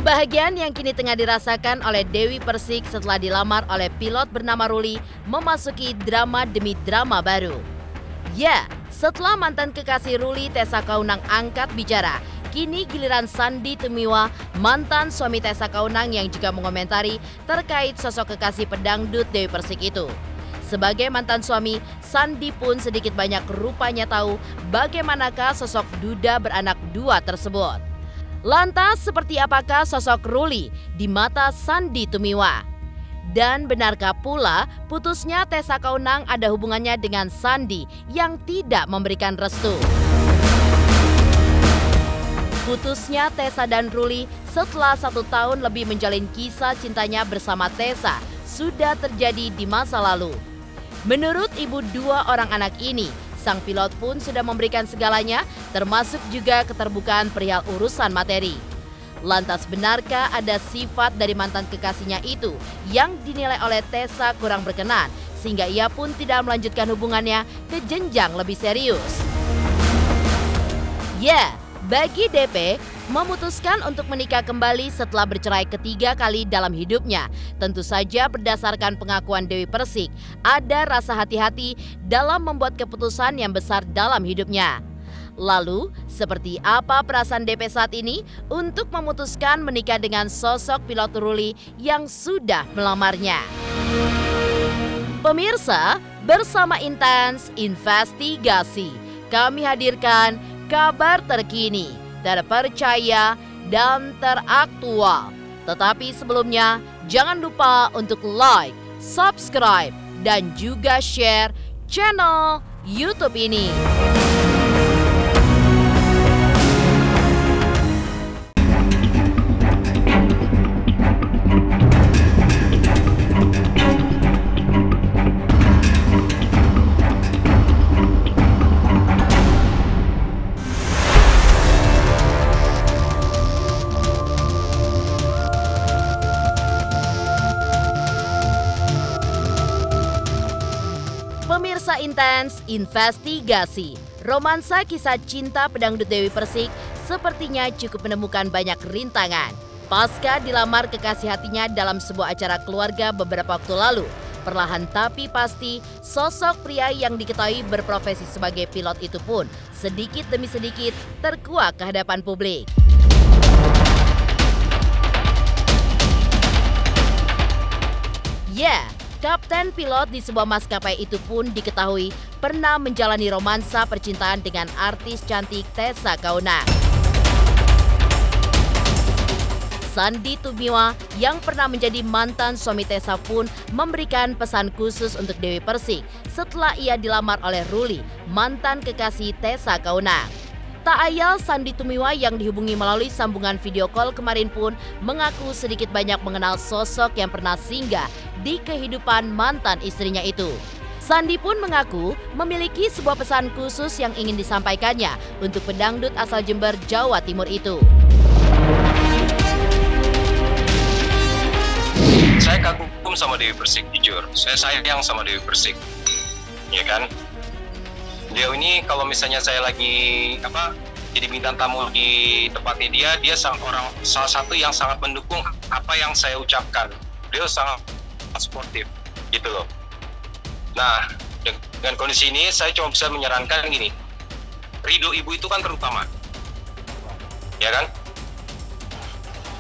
Kebahagiaan yang kini tengah dirasakan oleh Dewi Persik setelah dilamar oleh pilot bernama Ruli memasuki drama demi drama baru. Ya, setelah mantan kekasih Ruli Tessa Kaunang angkat bicara, kini giliran Sandy Tumiwa, mantan suami Tessa Kaunang yang juga mengomentari terkait sosok kekasih pedangdut Dewi Persik itu. Sebagai mantan suami, Sandy pun sedikit banyak rupanya tahu bagaimanakah sosok duda beranak dua tersebut. Lantas seperti apakah sosok Ruli di mata Sandy Tumiwa? Dan benarkah pula putusnya Tessa Kaunang ada hubungannya dengan Sandy yang tidak memberikan restu? Putusnya Tessa dan Ruli setelah 1 tahun lebih menjalin kisah cintanya bersama Tessa sudah terjadi di masa lalu. Menurut ibu 2 orang anak ini, sang pilot pun sudah memberikan segalanya, termasuk juga keterbukaan perihal urusan materi. Lantas benarkah ada sifat dari mantan kekasihnya itu yang dinilai oleh Tessa kurang berkenan, sehingga ia pun tidak melanjutkan hubungannya ke jenjang lebih serius? Ya, bagi DP, memutuskan untuk menikah kembali setelah bercerai ketiga kali dalam hidupnya, tentu saja berdasarkan pengakuan Dewi Persik, ada rasa hati-hati dalam membuat keputusan yang besar dalam hidupnya. Lalu, seperti apa perasaan DP saat ini untuk memutuskan menikah dengan sosok pilot Ruli yang sudah melamarnya? Pemirsa, bersama Intens Investigasi, kami hadirkan kabar terkini, terpercaya, dan teraktual. Tetapi sebelumnya, jangan lupa untuk like, subscribe, dan juga share channel YouTube ini. Pemirsa Intens Investigasi, romansa kisah cinta pedangdut Dewi Persik sepertinya cukup menemukan banyak rintangan. Pasca dilamar kekasih hatinya dalam sebuah acara keluarga beberapa waktu lalu, perlahan tapi pasti sosok pria yang diketahui berprofesi sebagai pilot itu pun sedikit demi sedikit terkuak ke hadapan publik. Ya, kapten pilot di sebuah maskapai itu pun diketahui pernah menjalani romansa percintaan dengan artis cantik Tessa Kaunang. Sandy Tumiwa yang pernah menjadi mantan suami Tessa pun memberikan pesan khusus untuk Dewi Persik setelah ia dilamar oleh Ruli, mantan kekasih Tessa Kaunang. Tak ayal Sandy Tumiwa yang dihubungi melalui sambungan video call kemarin pun mengaku sedikit banyak mengenal sosok yang pernah singgah di kehidupan mantan istrinya itu. Sandy pun mengaku memiliki sebuah pesan khusus yang ingin disampaikannya untuk pedangdut asal Jember, Jawa Timur itu. Saya kagum sama Dewi Persik, jujur. Saya sayang sama Dewi Persik, ya kan? Beliau ini kalau misalnya saya lagi jadi bintang tamu di tempatnya dia salah satu yang sangat mendukung apa yang saya ucapkan. Beliau sangat sportif, gitu loh. Nah, dengan kondisi ini saya cuma bisa menyarankan gini, ridho ibu itu kan terutama, ya kan?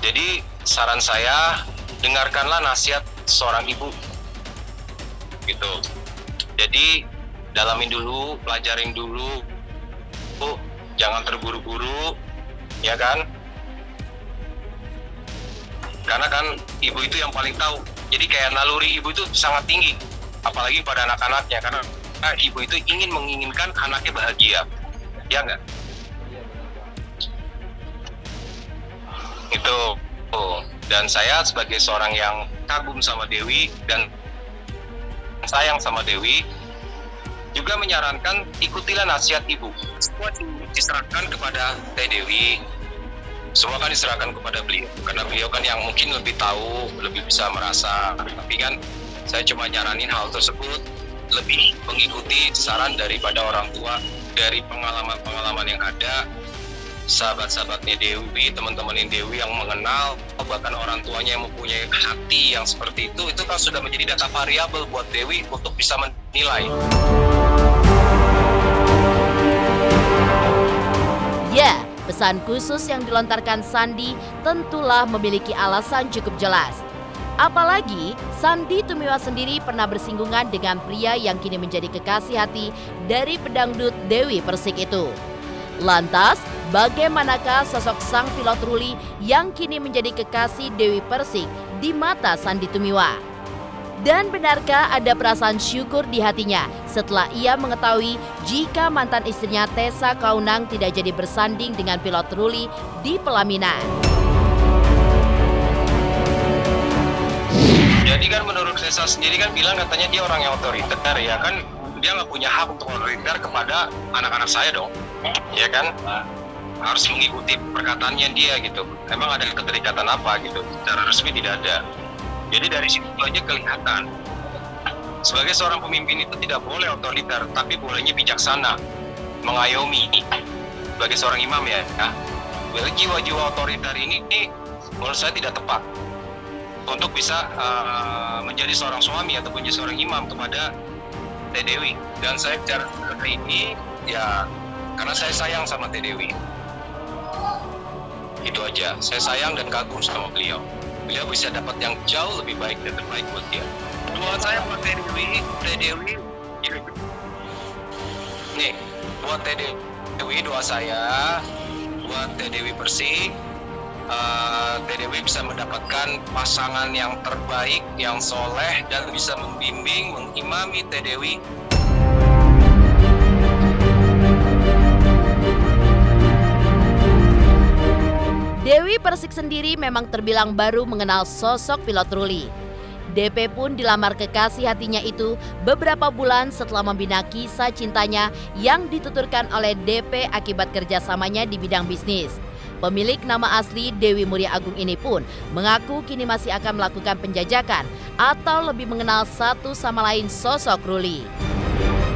Jadi saran saya, dengarkanlah nasihat seorang ibu, gitu. Jadi dalamin dulu, pelajarin dulu, jangan terburu-buru, ya kan? Karena kan ibu itu yang paling tahu. Jadi kayak naluri ibu itu sangat tinggi, apalagi pada anak-anaknya, karena ibu itu menginginkan anaknya bahagia, ya nggak? Itu. Dan saya sebagai seorang yang kagum sama Dewi dan sayang sama Dewi, juga menyarankan ikutilah nasihat ibu. Semua diserahkan kepada Teh Dewi, semua kan diserahkan kepada beliau, karena beliau kan yang mungkin lebih tahu, lebih bisa merasa. Tapi kan saya cuma nyaranin hal tersebut, lebih mengikuti saran daripada orang tua, dari pengalaman-pengalaman yang ada, sahabat-sahabatnya Dewi, teman-teman Dewi yang mengenal, bahkan orang tuanya yang mempunyai hati yang seperti itu kan sudah menjadi data variabel buat Dewi untuk bisa menilai. Ya, pesan khusus yang dilontarkan Sandy tentulah memiliki alasan cukup jelas. Apalagi Sandy Tumiwa sendiri pernah bersinggungan dengan pria yang kini menjadi kekasih hati dari pedangdut Dewi Persik itu. Lantas, bagaimanakah sosok sang pilot Ruli yang kini menjadi kekasih Dewi Persik di mata Sandy Tumiwa? Dan benarkah ada perasaan syukur di hatinya setelah ia mengetahui jika mantan istrinya Tessa Kaunang tidak jadi bersanding dengan pilot Ruli di pelaminan? Jadi kan menurut Tessa sendiri kan bilang katanya dia orang yang otoriter ya kan, dia nggak punya hak untuk otoriter kepada anak-anak saya dong, ya kan, harus mengikuti perkataannya dia gitu. Emang ada keterikatan apa gitu? Secara resmi tidak ada. Jadi dari situ aja kelihatan sebagai seorang pemimpin itu tidak boleh otoriter, tapi bolehnya bijaksana, mengayomi. Sebagai seorang imam ya, jiwa-jiwa otoriter ini menurut saya tidak tepat untuk bisa menjadi seorang suami ataupun menjadi seorang imam kepada Teh Dewi. Dan saya bicara seperti ini ya karena saya sayang sama Teh Dewi. Itu aja, saya sayang dan kagum sama beliau. Beliau bisa dapat yang jauh lebih baik dan terbaik buat dia. Buat saya, buat Teh Dewi, nih, buat Teh Dewi doa saya, buat Teh Dewi Persik, Teh Dewi bisa mendapatkan pasangan yang terbaik, yang soleh, dan bisa membimbing, mengimami Teh Dewi. Dewi Persik sendiri memang terbilang baru mengenal sosok pilot Ruli. DP pun dilamar kekasih hatinya itu beberapa bulan setelah membina kisah cintanya yang dituturkan oleh DP akibat kerjasamanya di bidang bisnis. Pemilik nama asli Dewi Muria Agung ini pun mengaku kini masih akan melakukan penjajakan atau lebih mengenal satu sama lain sosok Ruli.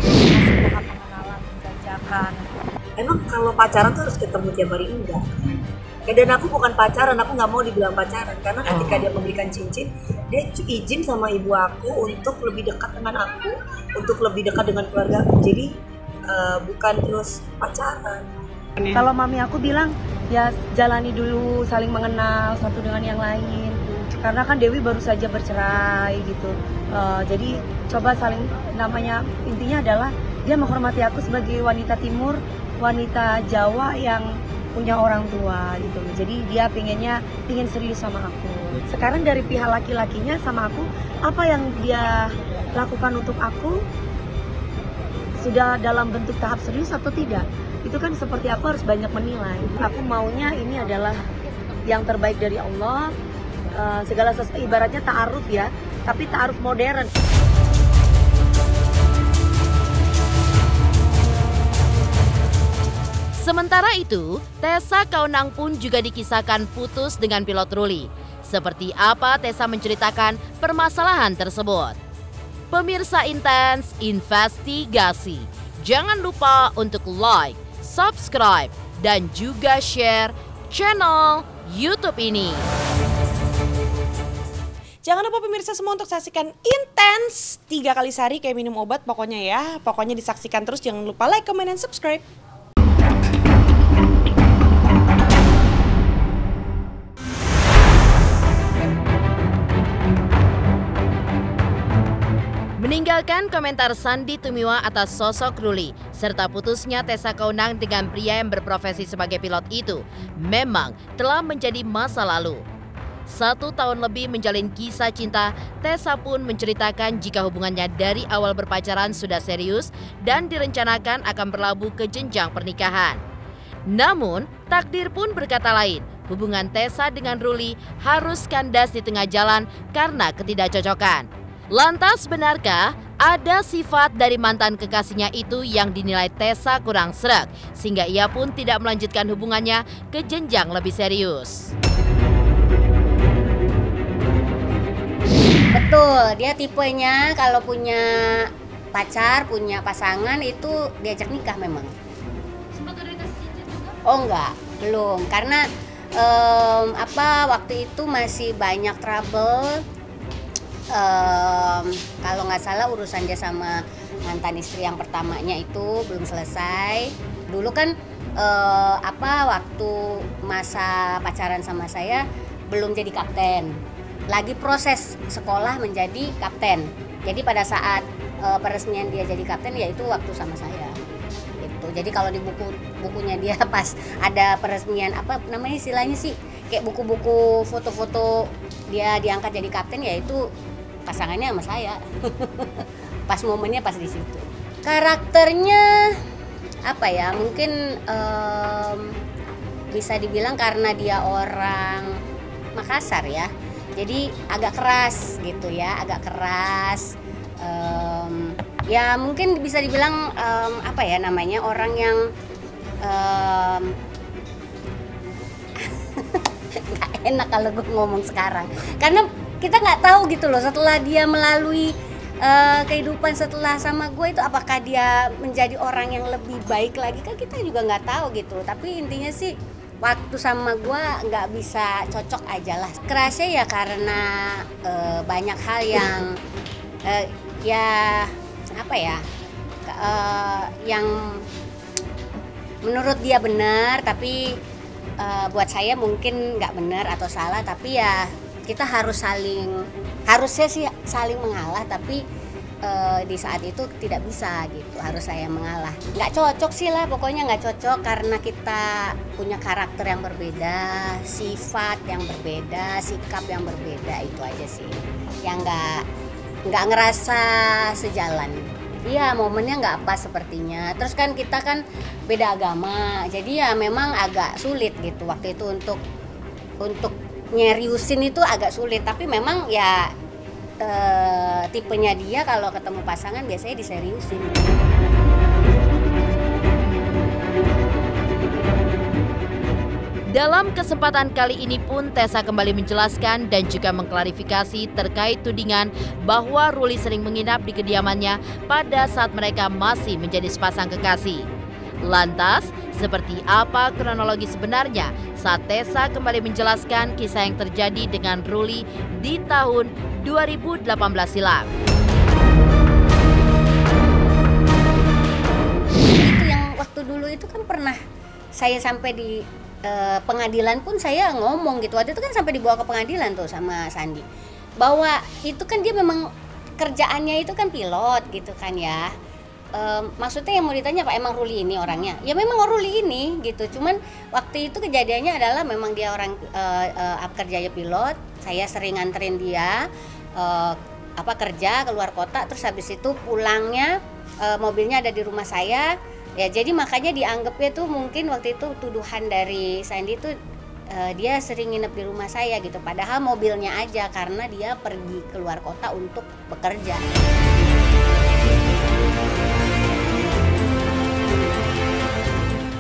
Masih tahap pengenalan, penjajakan. Emang kalau pacaran tuh harus ketemu tiap hari? Enggak. Dan aku bukan pacaran, aku nggak mau dibilang pacaran karena ketika dia memberikan cincin, dia izin sama ibu aku untuk lebih dekat dengan aku, untuk lebih dekat dengan keluarga aku. Jadi bukan terus pacaran. Kalau mami aku bilang ya jalani dulu saling mengenal satu dengan yang lain, karena kan Dewi baru saja bercerai gitu. Jadi coba saling, namanya intinya adalah dia menghormati aku sebagai wanita timur, wanita Jawa yang punya orang tua gitu. Jadi dia pingin serius sama aku. Sekarang dari pihak laki-lakinya sama aku, apa yang dia lakukan untuk aku sudah dalam bentuk tahap serius atau tidak? Itu kan seperti aku harus banyak menilai. Aku maunya ini adalah yang terbaik dari Allah. Segala sesuatu ibaratnya ta'aruf ya, tapi ta'aruf modern. Sementara itu, Tessa Kaunang pun juga dikisahkan putus dengan pilot Ruli. Seperti apa Tessa menceritakan permasalahan tersebut? Pemirsa Intens Investigasi, jangan lupa untuk like, subscribe, dan juga share channel YouTube ini. Jangan lupa pemirsa semua untuk saksikan Intens 3 kali sehari kayak minum obat pokoknya ya. Pokoknya disaksikan terus, jangan lupa like, comment, dan subscribe. Meninggalkan komentar Sandy Tumiwa atas sosok Ruli, serta putusnya Tessa Kaunang dengan pria yang berprofesi sebagai pilot itu, memang telah menjadi masa lalu. 1 tahun lebih menjalin kisah cinta, Tessa pun menceritakan jika hubungannya dari awal berpacaran sudah serius dan direncanakan akan berlabuh ke jenjang pernikahan. Namun, takdir pun berkata lain. Hubungan Tessa dengan Ruli harus kandas di tengah jalan karena ketidakcocokan. Lantas benarkah ada sifat dari mantan kekasihnya itu yang dinilai Tessa kurang sreg sehingga ia pun tidak melanjutkan hubungannya ke jenjang lebih serius? Betul, dia tipenya kalau punya pacar, punya pasangan itu diajak nikah memang. Sempat udah dikasih cincin juga? Oh enggak, Belum, karena waktu itu masih banyak trouble. Kalau nggak salah urusan dia sama mantan istri yang pertamanya itu belum selesai. Dulu kan waktu masa pacaran sama saya belum jadi kapten, lagi proses sekolah menjadi kapten. Jadi pada saat peresmian dia jadi kapten yaitu waktu sama saya. Jadi kalau di bukunya dia pas ada peresmian istilahnya sih kayak buku-buku foto-foto dia diangkat jadi kapten, yaitu pasangannya sama saya. Pas momennya pas di situ. Karakternya mungkin bisa dibilang karena dia orang Makassar ya, jadi agak keras gitu ya, agak keras. Ya mungkin bisa dibilang orang yang nggak enak kalau gue ngomong sekarang, karena kita nggak tahu gitu loh setelah dia melalui kehidupan setelah sama gue itu apakah dia menjadi orang yang lebih baik lagi, kan kita juga nggak tahu gitu. Tapi intinya sih waktu sama gue nggak bisa cocok aja lah. Kerasnya ya karena banyak hal yang yang menurut dia benar, tapi buat saya mungkin nggak benar atau salah. Tapi ya kita harusnya sih saling mengalah, tapi di saat itu tidak bisa gitu, harus saya mengalah. Nggak cocok sih lah, pokoknya nggak cocok karena kita punya karakter yang berbeda, sifat yang berbeda, sikap yang berbeda, itu aja sih yang nggak ngerasa sejalan. Iya, momennya nggak pas sepertinya. Terus kan kita kan beda agama, jadi ya memang agak sulit gitu waktu itu untuk nyeriusin itu agak sulit. Tapi memang ya tipenya dia kalau ketemu pasangan biasanya diseriusin. Dalam kesempatan kali ini pun Tessa kembali menjelaskan dan juga mengklarifikasi terkait tudingan bahwa Ruli sering menginap di kediamannya pada saat mereka masih menjadi sepasang kekasih. Lantas, seperti apa kronologi sebenarnya saat Tessa kembali menjelaskan kisah yang terjadi dengan Ruli di tahun 2018 silam? Itu yang waktu dulu itu kan pernah saya sampai di pengadilan pun saya ngomong gitu. Waktu itu kan sampai dibawa ke pengadilan tuh sama Sandi, bahwa itu kan dia memang kerjaannya itu kan pilot gitu kan ya. Maksudnya yang mau ditanya Pak, emang Ruli ini orangnya? Ya memang Ruli ini gitu. Cuman waktu itu kejadiannya adalah memang dia orang kerjanya pilot. Saya sering nganterin dia kerja keluar kota, terus habis itu pulangnya mobilnya ada di rumah saya. Ya jadi makanya dianggapnya tuh mungkin waktu itu tuduhan dari Sandi tuh dia sering nginep di rumah saya gitu. Padahal mobilnya aja, karena dia pergi keluar kota untuk bekerja.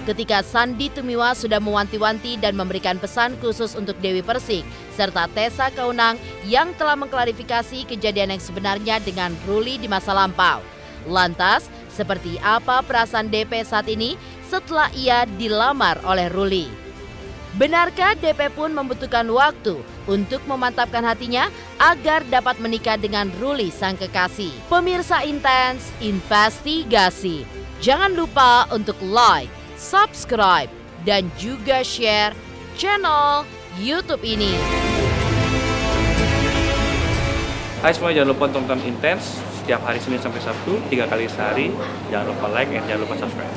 Ketika Sandi Tumiwa sudah mewanti-wanti dan memberikan pesan khusus untuk Dewi Persik serta Tessa Kaunang yang telah mengklarifikasi kejadian yang sebenarnya dengan Ruli di masa lampau. Lantas, seperti apa perasaan DP saat ini setelah ia dilamar oleh Ruli? Benarkah DP pun membutuhkan waktu untuk memantapkan hatinya agar dapat menikah dengan Ruli sang kekasih? Pemirsa Intens Investigasi, jangan lupa untuk like, subscribe, dan juga share channel YouTube ini. Hai semua, jangan lupa tonton Intens setiap hari Senin sampai Sabtu 3 kali sehari. Jangan lupa like dan jangan lupa subscribe.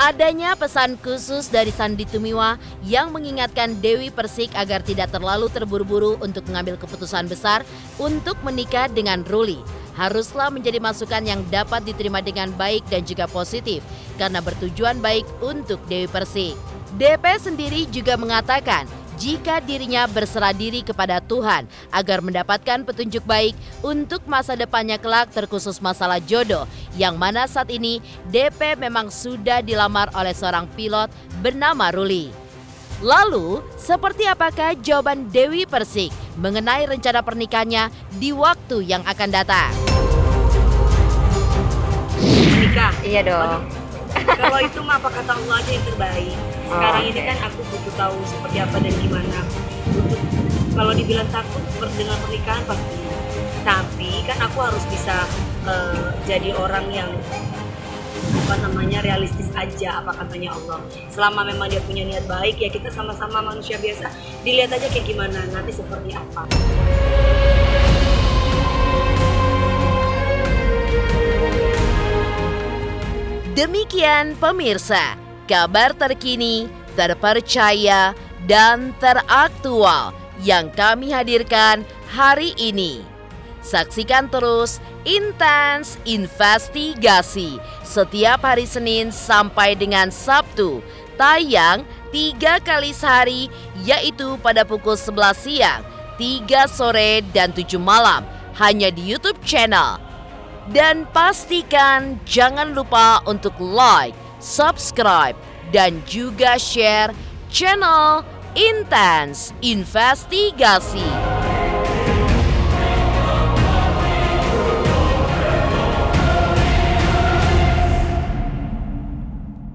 Adanya pesan khusus dari Sandi Tumiwa yang mengingatkan Dewi Persik agar tidak terlalu terburu-buru untuk mengambil keputusan besar untuk menikah dengan Ruli. Haruslah menjadi masukan yang dapat diterima dengan baik dan juga positif karena bertujuan baik untuk Dewi Persik. DP sendiri juga mengatakan jika dirinya berserah diri kepada Tuhan agar mendapatkan petunjuk baik untuk masa depannya kelak, terkhusus masalah jodoh, yang mana saat ini DP memang sudah dilamar oleh seorang pilot bernama Ruli. Lalu, seperti apakah jawaban Dewi Persik mengenai rencana pernikahannya di waktu yang akan datang? Menikah? Iya dong. Kalau itu mah apa kata Allah aja yang terbaik. Sekarang ini kan aku butuh tahu seperti apa dan gimana. Kalau dibilang takut dengan pernikahan pasti. Tapi kan aku harus bisa jadi orang yang realistis aja apa katanya Allah. Selama memang dia punya niat baik ya kita sama-sama manusia biasa. Dilihat aja kayak gimana nanti seperti apa. Demikian pemirsa, kabar terkini, terpercaya, dan teraktual yang kami hadirkan hari ini. Saksikan terus Intens Investigasi setiap hari Senin sampai dengan Sabtu, tayang 3 kali sehari yaitu pada pukul 11 siang, 3 sore, dan 7 malam hanya di YouTube channel. Dan pastikan jangan lupa untuk like, subscribe, dan juga share channel Intens Investigasi.